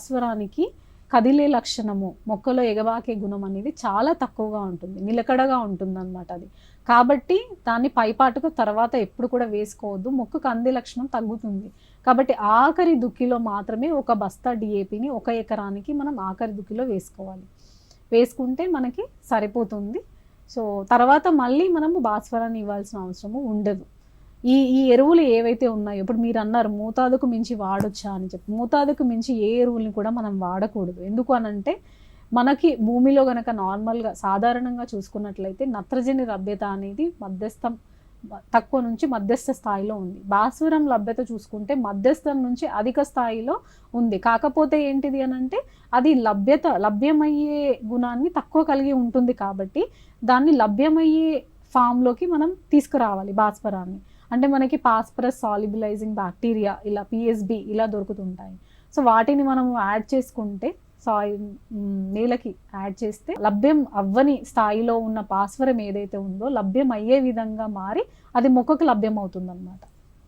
భాస్వరానికి కదిలే లక్షణము, మొక్కలో ఎగబాకే గుణం అనేది చాలా తక్కువగా ఉంటుంది, నిలకడగా ఉంటుంది అనమాట అది. కాబట్టి దాన్ని పైపాటుకు తర్వాత ఎప్పుడు కూడా వేసుకోవద్దు, మొక్కకు అందే లక్షణం తగ్గుతుంది. కాబట్టి ఆఖరి దుక్కిలో మాత్రమే ఒక బస్తా డిఏపిని 1 ఎకరానికి మనం ఆఖరి దుక్కిలో వేసుకోవాలి. వేసుకుంటే మనకి సరిపోతుంది. సో తర్వాత మళ్ళీ మనము భాస్వరాన్ని ఇవ్వాల్సిన అవసరము ఉండదు. ఈ ఈ ఎరువులు ఏవైతే ఉన్నాయో, ఇప్పుడు మీరు అన్నారు మోతాదుకు మించి వాడొచ్చా అని చెప్పి, మోతాదుకు మించి ఏ ఎరువుల్ని కూడా మనం వాడకూడదు. ఎందుకు అనంటే మనకి భూమిలో గనక నార్మల్గా సాధారణంగా చూసుకున్నట్లయితే నత్రజని లభ్యత అనేది మధ్యస్థం, తక్కువ నుంచి మధ్యస్థ స్థాయిలో ఉంది. భాస్వరం లభ్యత చూసుకుంటే మధ్యస్థం నుంచి అధిక స్థాయిలో ఉంది. కాకపోతే ఏంటిది అనంటే అది లభ్యమయ్యే గుణాన్ని తక్కువ కలిగి ఉంటుంది. కాబట్టి దాన్ని లభ్యమయ్యే ఫామ్లోకి మనం తీసుకురావాలి భాస్వరాన్ని. అంటే మనకి పాస్పరస్ సాల్యుబిలైజింగ్ బ్యాక్టీరియా, ఇలా పిఎస్బి ఇలా దొరుకుతుంటాయి. సో వాటిని మనం యాడ్ చేసుకుంటే, నేలకి యాడ్ చేస్తే లభ్యం అవ్వని స్థాయిలో ఉన్న భాస్వరం ఏదైతే ఉందో లభ్యం అయ్యే విధంగా మారి అది మొక్కకు లభ్యం అవుతుంది అన్నమాట.